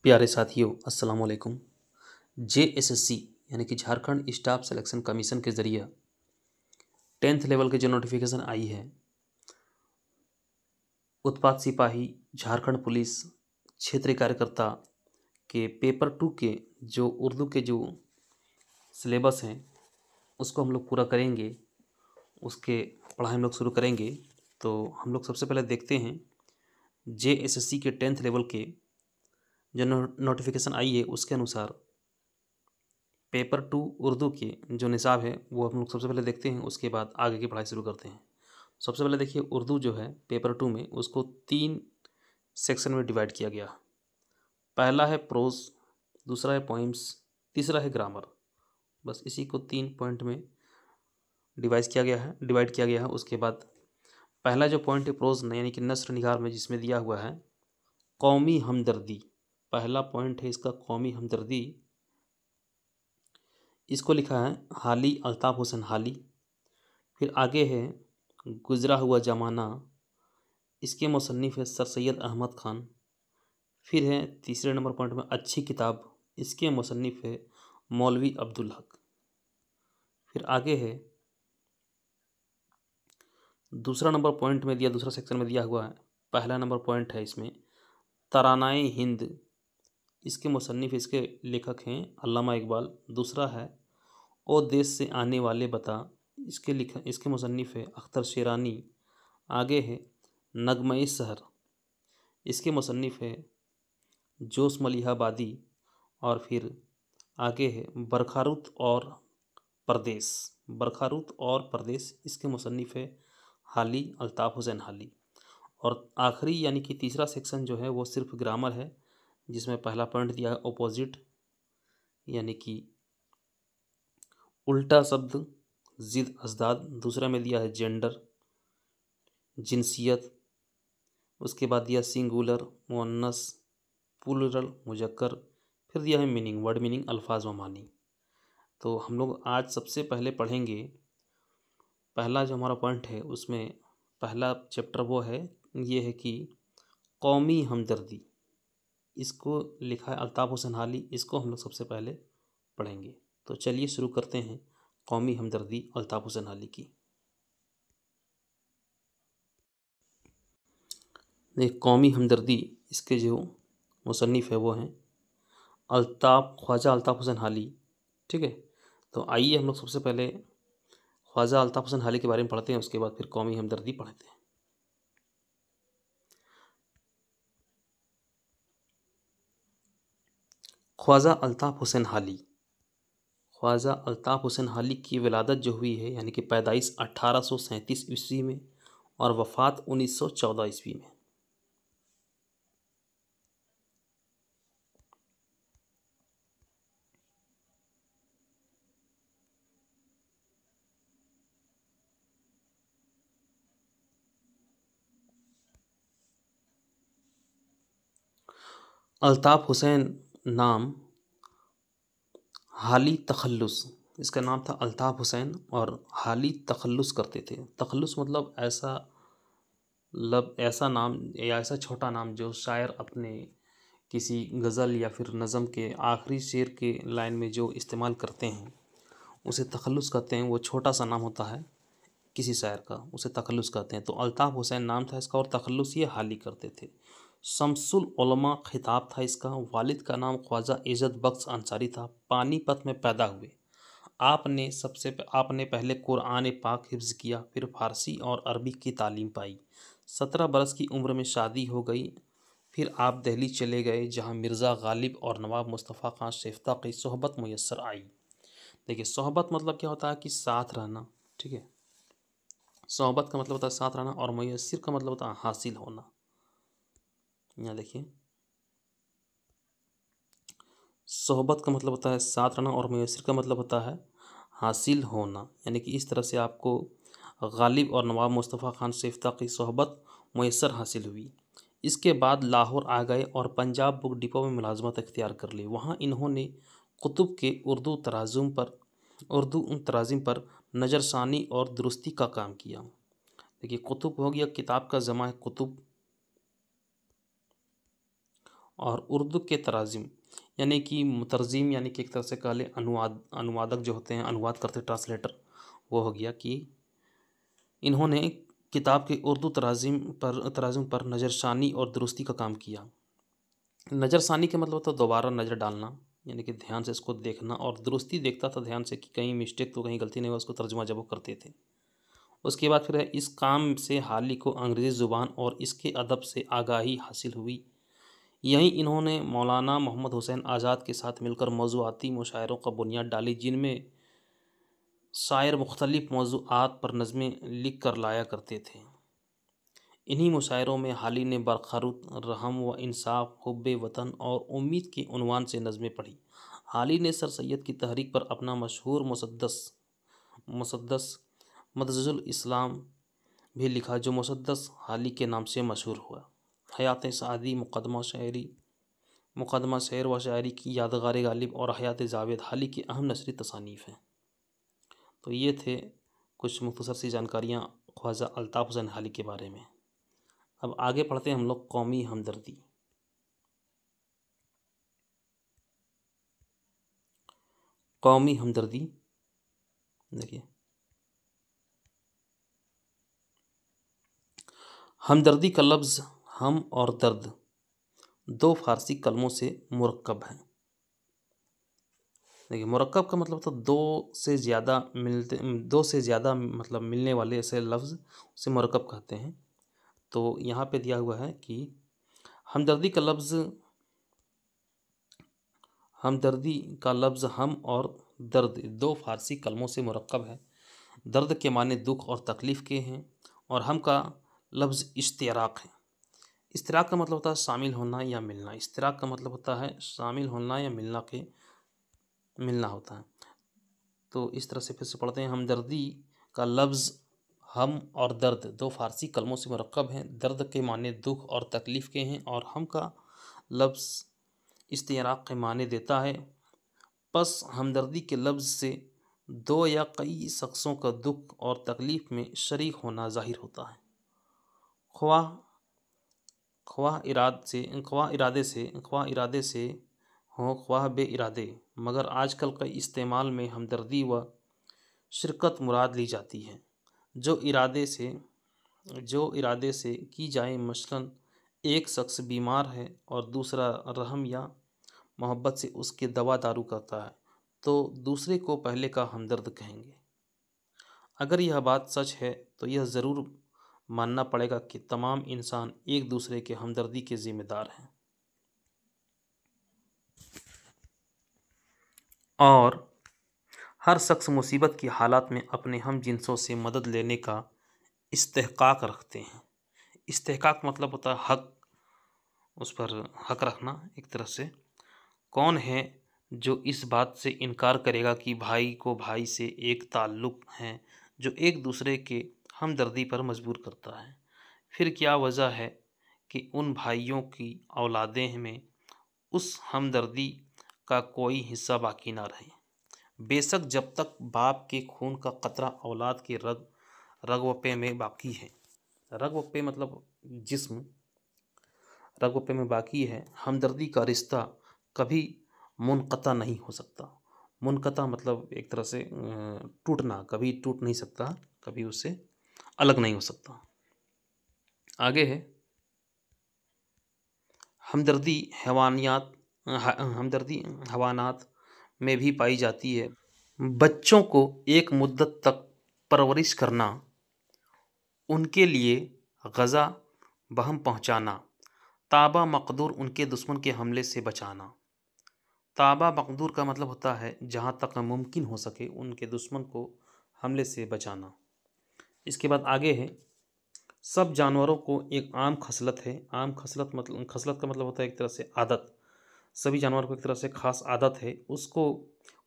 प्यारे साथियों, अस्सलाम वालेकुम। जेएसएससी यानी कि झारखंड स्टाफ सिलेक्शन कमीशन के ज़रिए 10th लेवल की जो नोटिफिकेशन आई है, उत्पाद सिपाही, झारखंड पुलिस, क्षेत्रीय कार्यकर्ता के पेपर 2 के जो उर्दू के जो सिलेबस हैं उसको हम लोग पूरा करेंगे। उसके पढ़ाई हम लोग शुरू करेंगे। तो हम लोग सबसे पहले देखते हैं जेएसएससी के 10th लेवल के जो नोटिफिकेशन आई है उसके अनुसार पेपर 2 उर्दू के जो निसाब है वो हम लोग सबसे पहले देखते हैं। उसके बाद आगे की पढ़ाई शुरू करते हैं। सबसे पहले देखिए, उर्दू जो है पेपर 2 में उसको 3 सेक्शन में डिवाइड किया गया। पहला है प्रोज, दूसरा है पोइम्स, तीसरा है ग्रामर। बस इसी को 3 पॉइंट में डिवाइड किया गया है। उसके बाद पहला जो पॉइंट है प्रोज यानी कि नस्र निगार में, जिसमें दिया हुआ है कौमी हमदर्दी। पहला पॉइंट है इसका कौमी हमदर्दी। इसको लिखा है हाली अल्ताफ़ हुसैन हाली। फिर आगे है गुजरा हुआ ज़माना, इसके मुसन्निफ़ है सर सैयद अहमद ख़ान। फिर है तीसरे नंबर पॉइंट में अच्छी किताब, इसके मुसन्निफ़ है मौलवी अब्दुल हक। फिर आगे है दूसरा सेक्शन में दिया हुआ है, पहला नंबर पॉइंट है इसमें तरानाए हिंद, इसके मुसन्निफ़ इसके लेखक हैं अल्लामा इकबाल। दूसरा है ओ देश से आने वाले बता, इसके मुसन्निफ़ है अख्तर शेरानी। आगे है नगमे सहर, इसके मुसन्निफ़ है जोश मलिहाबादी। और फिर आगे है बरखारुत और परदेस, इसके मुसन्निफ़ है हाली अल्ताफ़ हुसैन हाली। और आखिरी यानी कि तीसरा सेक्शन जो है वो सिर्फ ग्रामर है, जिसमें पहला पॉइंट दिया है ऑपोजिट यानी कि उल्टा शब्द, जिद अजदाद। दूसरा में दिया है जेंडर, जिनसियत। उसके बाद दिया सिंगुलर, मुअन्नस, प्लूरल, मुजक्कर। फिर दिया है मीनिंग, वर्ड मीनिंग, अल्फाज व मानी। तो हम लोग आज सबसे पहले पढ़ेंगे पहला जो हमारा पॉइंट है, उसमें पहला चैप्टर वो है, ये है कि कौमी हमदर्दी। इसको लिखा है अल्ताफ़ हुसैन हाली। इसको हम लोग सबसे पहले पढ़ेंगे। तो चलिए शुरू करते हैं कौमी हमदर्दी अल्ताफ़ हुसैन हाली की। देख, कौमी हमदर्दी, इसके जो मुसन्निफ़ है वो हैं ख्वाजा अल्ताफ़ हुसैन हाली। ठीक है, तो आइए हम लोग सबसे पहले ख्वाजा अल्ताफ़ हुसैन हाली के बारे में पढ़ते हैं, उसके बाद फिर कौमी हमदर्दी पढ़ते हैं। ख्वाजा अल्ताफ़ हुसैन हाली, ख्वाजा अल्ताफ़ हुसैन हाली की विलादत जो हुई है यानी कि पैदाइश 1837 ईस्वी में और वफ़ात 1914 ईस्वी में। अल्ताफ़ हुसैन नाम हाली तखल्लुस, इसका नाम था अल्ताफ़ हुसैन और हाली तखल्लुस करते थे। तखल्लुस मतलब ऐसा नाम या ऐसा छोटा नाम जो शायर अपने किसी गज़ल या फिर नज़म के आखिरी शेर के लाइन में जो इस्तेमाल करते हैं उसे तखल्लुस कहते हैं। वो छोटा सा नाम होता है किसी शायर का, उसे तखल्लुस कहते हैं। तो अल्ताफ़ हुसैन नाम था इसका और तखल्लुस ये हाली करते थे। शम्सुल उलमा खिताब था इसका। वालिद का नाम ख्वाजा इज़्ज़त बख्श अंसारी था। पानीपत में पैदा हुए। आपने पहले कुरान पाक हिफ्ज़ किया, फिर फ़ारसी और अरबी की तालीम पाई। 17 बरस की उम्र में शादी हो गई। फिर आप दिल्ली चले गए, जहाँ मिर्ज़ा गालिब और नवाब मुस्तफ़ा खान शेफ्ता की सोहबत मुयस्सर आई। देखिए, सोहबत मतलब क्या होता है कि साथ रहना। ठीक है, सोहबत का मतलब होता है साथ रहना और मुयस्सर का मतलब होता है हासिल होना। यहाँ देखिए, सोहबत का मतलब होता है साथ रहना और मुयस्सर का मतलब होता है हासिल होना। यानी कि इस तरह से आपको गालिब और नवाब मुस्तफ़ा खान शेफ्ता की सोहबत मुयस्सर हासिल हुई। इसके बाद लाहौर आ गए और पंजाब बुक डिपो में मुलाजमत इख्तियार कर ली। वहाँ इन्होंने कुतुब के उर्दू तराजिम पर नज़रसानी और दुरुस्ती का काम किया। देखिए, कुतुब हो गया, किताब का जमा है कुतुब, और उर्दू के तराजिम यानी कि मुतरजिम यानी कि एक तरह से कह लें अनुवादक जो होते हैं, अनुवाद करते ट्रांसलेटर, वो हो गया कि इन्होंने किताब के उर्दू तराजिम पर नज़रसानी और दुरुस्ती का काम किया। नज़रसानी का मतलब होता है दोबारा नज़र डालना, यानी कि ध्यान से इसको देखना, और दुरुस्ती देखता था ध्यान से कि कहीं मिस्टेक तो कहीं गलती नहीं हो, उसको तर्जुमा जब वो करते थे। उसके बाद फिर है इस काम से हाली को अंग्रेज़ी ज़ुबान और इसके अदब से आगाही हासिल हुई। यहीं इन्होंने मौलाना मोहम्मद हुसैन आज़ाद के साथ मिलकर मौज़ूआती मुशायरों का बुनियाद डाली, जिनमें शायर मुख्तलिफ मौज़ूआत पर नज़में लिख कर लाया करते थे। इन्हीं मुशायरों में हाली ने बरखरुत, रहम व इंसाफ, हुब्बे वतन और उम्मीद के उन्वान से नज़में पढ़ी। हाली ने सर सैयद की तहरीक पर अपना मशहूर मुसद्दस मदज़ुल इस्लाम भी लिखा, जो मुसद्दस हाली के नाम से मशहूर हुआ। हयात सादी, मुक़दमा शेर व शायरी की यादगार गालिब और हयात जावेद हाली की अहम नसरी तसानीफ़ हैं। तो ये थे कुछ मुख्तसर सी जानकारियाँ ख्वाजा अल्ताफ़ हुसैन हाली के बारे में। अब आगे पढ़ते हैं हम लोग कौमी हमदर्दी। कौमी हमदर्दी देखिए, हमदर्दी का लफ्ज़ हम और दर्द दो फ़ारसी कलमों से मुरक्कब है। देखिए, मुरक्कब का मतलब तो दो से ज़्यादा मतलब मिलने वाले ऐसे लफ्ज़ उसे मुरक्कब कहते हैं। तो यहाँ पे दिया हुआ है कि हमदर्दी का लफ्ज़ हम और दर्द दो फ़ारसी कलमों से मुरक्कब है। दर्द के माने दुख और तकलीफ़ के हैं, और हम का लफ्ज़ इश्तिराक है। इश्तिराक का मतलब होता है शामिल होना या मिलना। इश्तिराक का मतलब होता है शामिल होना या मिलना होता है। तो इस तरह से फिर से पढ़ते हैं। हमदर्दी का लफ्ज़ हम और दर्द दो फ़ारसी कलमों से मुरक्कब हैं। दर्द के माने दुख और तकलीफ़ के हैं, और हम का लफ्ज़ इश्तिराक के माने देता है। बस हमदर्दी के लफ्ज़ से दो या कई शख्सों का दुख और तकलीफ़ में शरीक होना ज़ाहिर होता है, ख्वाह इरादे से हो ख्वाह बे इरादे। मगर आजकल के इस्तेमाल में हमदर्दी व शिरकत मुराद ली जाती है, जो इरादे से की जाए। मसलन एक शख्स बीमार है और दूसरा रहम या मोहब्बत से उसके दवा दारू करता है, तो दूसरे को पहले का हमदर्द कहेंगे। अगर यह बात सच है तो यह ज़रूर मानना पड़ेगा कि तमाम इंसान एक दूसरे के हमदर्दी के ज़िम्मेदार हैं, और हर शख्स मुसीबत की हालात में अपने हम जिनसों से मदद लेने का इस्तेहकाक रखते हैं। इस्तेहकाक मतलब होता है हक, उस पर हक रखना एक तरह से। कौन है जो इस बात से इनकार करेगा कि भाई को भाई से एक ताल्लुक़ है जो एक दूसरे के हमदर्दी पर मजबूर करता है। फिर क्या वजह है कि उन भाइयों की औलादें में उस हमदर्दी का कोई हिस्सा बाकी ना रहे। बेशक जब तक बाप के खून का कतरा औलाद के रगवपे में बाकी है, रगवपे मतलब जिस्म, रगवपे में बाकी है, हमदर्दी का रिश्ता कभी मुनक़ता नहीं हो सकता। मुनक़ता मतलब एक तरह से टूटना, कभी टूट नहीं सकता, कभी उससे अलग नहीं हो सकता। आगे है हमदर्दी हैवानात में भी पाई जाती है। बच्चों को एक मुद्दत तक परवरिश करना, उनके लिए ग़ज़ा बहम पहुँचाना, ताबा मक़दूर उनके दुश्मन के हमले से बचाना। ताबा मक़दूर का मतलब होता है जहाँ तक मुमकिन हो सके उनके दुश्मन को हमले से बचाना। इसके बाद आगे है सब जानवरों को एक आम खसलत है। आम खसलत का मतलब होता है एक तरह से आदत। सभी जानवरों को एक तरह से ख़ास आदत है,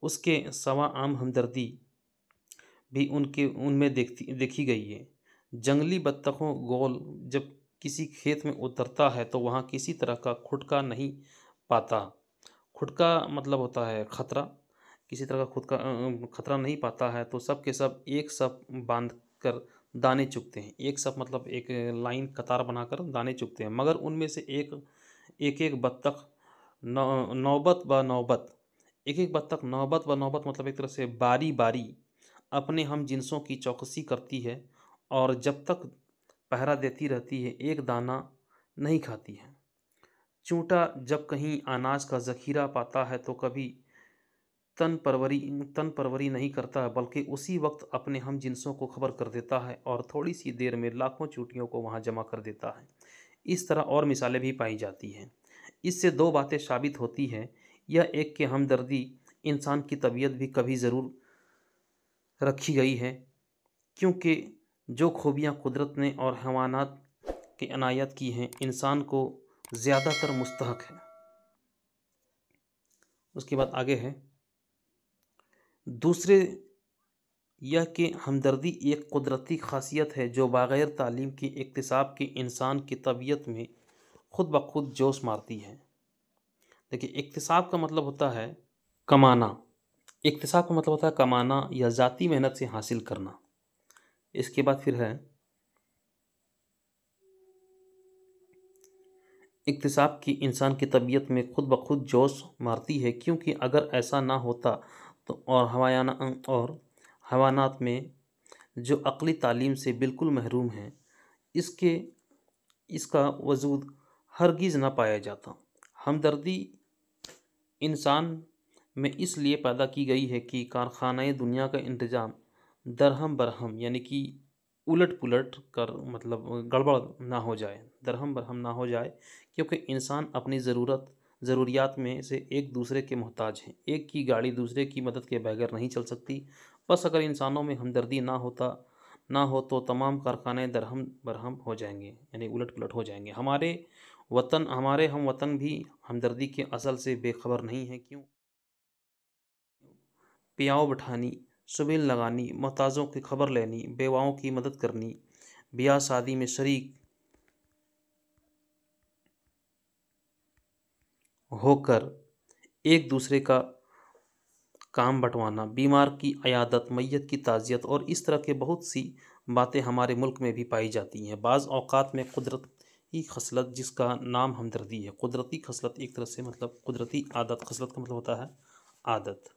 उसके सवा आम हमदर्दी भी उनमें देखी गई है। जंगली बत्तखों गोल जब किसी खेत में उतरता है तो वहाँ किसी तरह का खुटका नहीं पाता। खुटका मतलब होता है खतरा, किसी तरह का खुद का खतरा नहीं पाता है तो सब के सब एक सब बांध कर दाने चुगते हैं। एक सब मतलब एक लाइन कतार बनाकर दाने चुगते हैं, मगर उनमें से एक एक बत्तख नौबत ब नौबत, एक एक बत्तख नौबत ब नौबत मतलब एक तरह से बारी बारी अपने हम जिनसों की चौकसी करती है और जब तक पहरा देती रहती है एक दाना नहीं खाती है। चूंटा जब कहीं अनाज का ज़ख़ीरा पाता है तो कभी तन परवरी नहीं करता बल्कि उसी वक्त अपने हम जिनसों को खबर कर देता है और थोड़ी सी देर में लाखों चूटियों को वहाँ जमा कर देता है। इस तरह और मिसालें भी पाई जाती हैं। इससे दो बातें साबित होती हैं। यह एक कि हमदर्दी इंसान की तबीयत भी कभी ज़रूर रखी गई है, क्योंकि जो खूबियाँ कुदरत ने और हैवानात के अनायत की हैं इंसान को ज़्यादातर मुस्तहक है। उसके बाद आगे है दूसरे, यह कि हमदर्दी एक कुदरती खासियत है जो बग़ैर तालीम की इक्तिसाब के इंसान की तबीयत में खुद ब खुद जोश मारती है। देखिए, इक्तिसाब का मतलब होता है कमाना। इक्तिसाब का मतलब होता है कमाना या ज़ाती मेहनत से हासिल करना। इसके बाद फिर है इक्तिसाब की इंसान की तबीयत में खुद ब खुद जोश मारती है, क्योंकि अगर ऐसा ना होता तो और हवानात में जो अक़ली तालीम से बिल्कुल महरूम हैं इसके इसका वजूद हरगिज़ ना पाया जाता। हमदर्दी इंसान में इसलिए पैदा की गई है कि कारखानाए दुनिया का इंतज़ाम दरहम बरहम यानी कि उलट पुलट कर मतलब गड़बड़ ना हो जाए, दरहम बरहम ना हो जाए, क्योंकि इंसान अपनी ज़रूरियात में से एक दूसरे के मोहताज हैं। एक की गाड़ी दूसरे की मदद के बगैर नहीं चल सकती। बस अगर इंसानों में हमदर्दी ना हो तो तमाम कारखाने दरहम बरहम हो जाएंगे यानी उलट पुलट हो जाएंगे। हमारे हम वतन भी हमदर्दी के असल से बेखबर नहीं है। क्यों? पियाओ बिठानी, सुबील लगानी, मोहताजों की खबर लेनी, बेवाओं की मदद करनी, ब्याह शादी में शरीक होकर एक दूसरे का काम बंटवाना, बीमार की अयादत, मैयत की ताज़ियत और इस तरह के बहुत सी बातें हमारे मुल्क में भी पाई जाती हैं। बाज़ औक़ात में कुदरती खसलत जिसका नाम हमदर्दी है, कुदरती खसलत एक तरह से मतलब कुदरती आदत, खसलत का मतलब होता है आदत।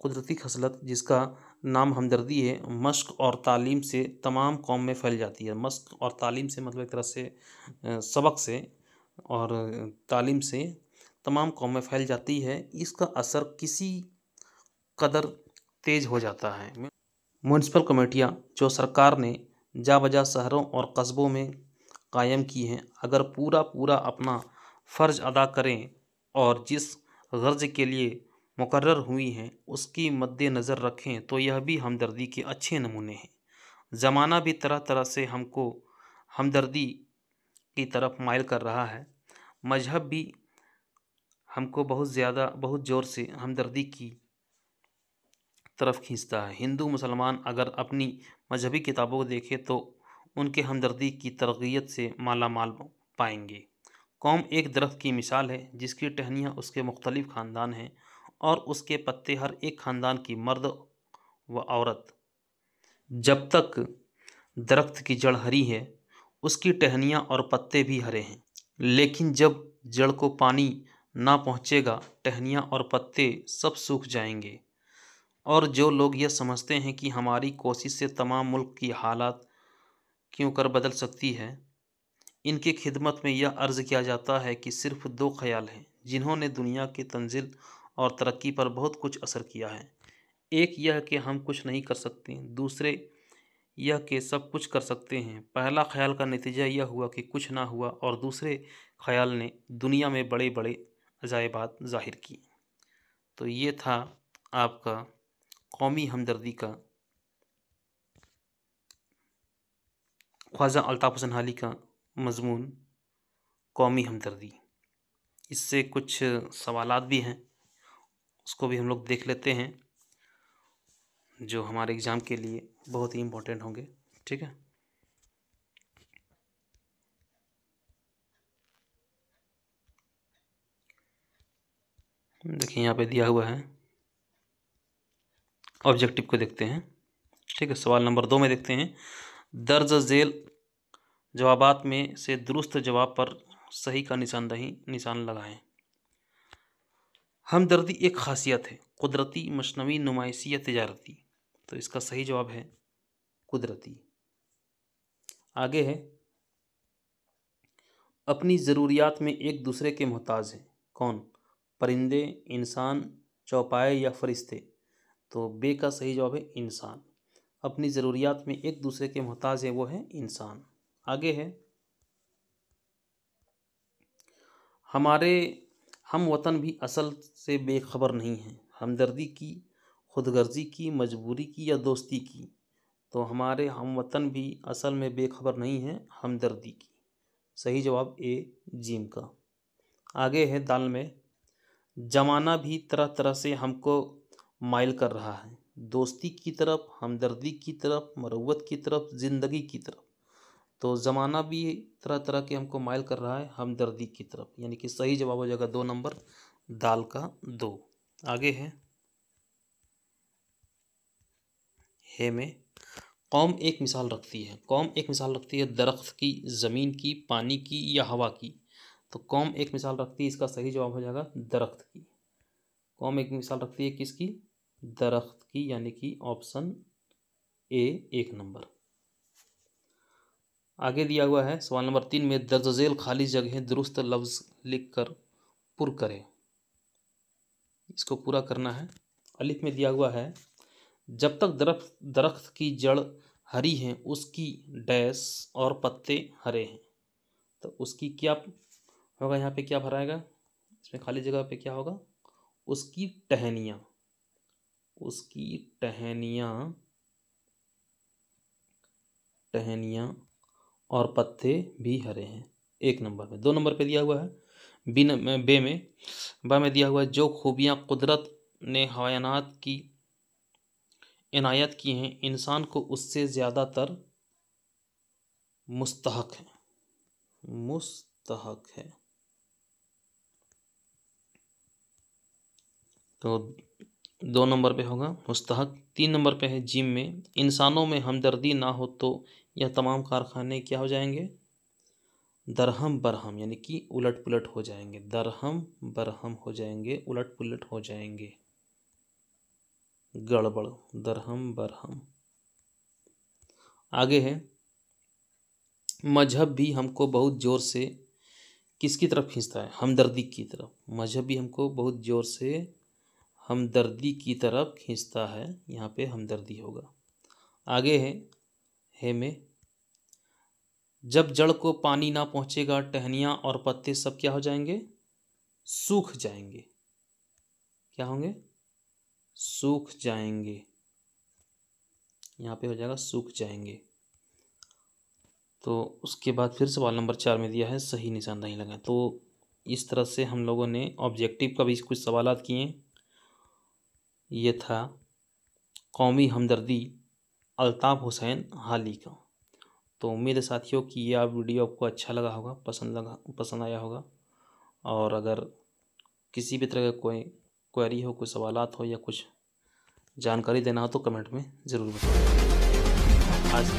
कुदरती खसलत जिसका नाम हमदर्दी है, मश्क और तालीम से तमाम कौम में फैल जाती है। मश्क और तालीम से मतलब एक तरह से सबक से और तालीम से तमाम कौम में फैल जाती है। इसका असर किसी कदर तेज़ हो जाता है। म्युनिसिपल कमेटियाँ जो सरकार ने जा बजा शहरों और कस्बों में कायम की हैं, अगर पूरा अपना फ़र्ज़ अदा करें और जिस गर्ज़ के लिए मुकर्रर हुई हैं उसकी मद्देनज़र रखें तो यह भी हमदर्दी के अच्छे नमूने हैं। ज़माना भी तरह तरह से हमको हमदर्दी की तरफ माइल कर रहा है। मज़हब भी हमको बहुत ज़ोर से हमदर्दी की तरफ खींचता है। हिंदू मुसलमान अगर अपनी मजहबी किताबों को देखें तो उनके हमदर्दी की तरबियत से माला माल पाएंगे। कौम एक दरख्त की मिसाल है जिसकी टहनियाँ उसके मुख्तलिफ ख़ानदान हैं और उसके पत्ते हर एक ख़ानदान की मर्द व औरत। जब तक दरख्त की जड़ हरी है उसकी टहनियाँ और पत्ते भी हरे हैं, लेकिन जब जड़ को पानी ना पहुँचेगा टहनियाँ और पत्ते सब सूख जाएंगे। और जो लोग यह समझते हैं कि हमारी कोशिश से तमाम मुल्क की हालात क्यों कर बदल सकती है, इनकी खिदमत में यह अर्ज़ किया जाता है कि सिर्फ़ दो ख़याल हैं जिन्होंने दुनिया की तंज़िल और तरक्की पर बहुत कुछ असर किया है। एक यह कि हम कुछ नहीं कर सकते, दूसरे यह कि सब कुछ कर सकते हैं। पहला ख़याल का नतीजा यह हुआ कि कुछ ना हुआ और दूसरे ख़याल ने दुनिया में बड़े बड़े अजायबात ज़ाहिर किए। तो ये था आपका कौमी हमदर्दी का ख्वाजा अल्ताफ़ हुसैन हाली का मज़मून कौमी हमदर्दी। इससे कुछ सवालात भी हैं, उसको भी हम लोग देख लेते हैं जो हमारे एग्ज़ाम के लिए बहुत ही इम्पोर्टेंट होंगे। ठीक है, देखिए यहाँ पे दिया हुआ है। ऑब्जेक्टिव को देखते हैं। ठीक है, सवाल नंबर 2 में देखते हैं। दर्ज झेल जवाबात में से दुरुस्त जवाब पर सही का निशान लगाएं। हमदर्दी एक खासियत है, कुदरती, मसनवी, नुमाइशी या तिजारती। तो इसका सही जवाब है कुदरती। आगे है, अपनी ज़रूरियात में एक दूसरे के मोहताज हैं। कौन? परिंदे, इंसान, चौपाए या फरिश्ते। तो बे का सही जवाब है इंसान। अपनी ज़रूरियात में एक दूसरे के मोहताज है, वो है इंसान। आगे है, हम वतन भी असल से बेखबर नहीं हैं। हमदर्दी की, खुदगर्जी की, मजबूरी की या दोस्ती की। तो हमारे हम वतन भी असल में बेखबर नहीं हैं, हमदर्दी की। सही जवाब ए जिम का। आगे है दाल में, जमाना भी तरह तरह से हमको माइल कर रहा है। दोस्ती की तरफ, हमदर्दी की तरफ, मरवत की तरफ, ज़िंदगी की तरफ। तो ज़माना भी तरह तरह के हमको माइल कर रहा है हमदर्दी की तरफ, यानी कि सही जवाब हो जाएगा 2 नंबर, दाल का 2। आगे है में, कौम एक मिसाल रखती है। कौम एक मिसाल रखती है दरख्त की, ज़मीन की, पानी की या हवा की। तो कौम एक मिसाल रखती है, इसका सही जवाब हो जाएगा दरख्त की। कौम एक मिसाल रखती है किसकी? दरख्त की, यानी कि ऑप्शन ए 1 नंबर। आगे दिया हुआ है सवाल नंबर 3 में, दर्ज झेल खाली जगह दुरुस्त लफ्ज़ लिखकर पुर करें। इसको पूरा करना है। अलिफ में दिया हुआ है, जब तक दरख्त की जड़ हरी है उसकी डैश और पत्ते हरे हैं। तो उसकी क्या होगा, यहाँ पे क्या भराएगा, इसमें खाली जगह पे क्या होगा? उसकी टहनियाँ, उसकी टहनियाँ और पत्ते भी हरे हैं। 1 नंबर पे। 2 नंबर पे दिया हुआ है बा में दिया हुआ है, जो खूबियाँ कुदरत ने हयानात की इनायत की हैं, इंसान को उससे ज़्यादातर मुस्तहक है। तो 2 नंबर पे होगा मुस्तहक। 3 नंबर पे है जिम में, इंसानों में हमदर्दी ना हो तो यह तमाम कारखाने क्या हो जाएंगे? दरहम बरहम, यानी कि उलट पुलट हो जाएंगे। दरहम बरहम हो जाएंगे, उलट पुलट हो जाएंगे, गड़बड़, दरहम बरहम। आगे है, मजहब भी हमको बहुत ज़ोर से किसकी तरफ खींचता है? हमदर्दी की तरफ। मजहब भी हमको बहुत ज़ोर से हमदर्दी की तरफ खींचता है, यहाँ पे हमदर्दी होगा। आगे है में, जब जड़ को पानी ना पहुँचेगा, टहनियाँ और पत्ते सब क्या हो जाएंगे? सूख जाएंगे। क्या होंगे? सूख जाएंगे। यहाँ पे हो जाएगा सूख जाएंगे। तो उसके बाद फिर सवाल नंबर 4 में दिया है सही निशान नहीं लगा। तो इस तरह से हम लोगों ने ऑब्जेक्टिव का भी कुछ सवालात किए। ये था कौमी हमदर्दी, अल्ताफ़ हुसैन हाली का। तो उम्मीद है साथियों कि यह वीडियो आपको अच्छा लगा होगा, पसंद आया होगा। और अगर किसी भी तरह का कोई क्वेरी हो, कोई सवालात हो या कुछ जानकारी देना हो तो कमेंट में ज़रूर बताएं। आज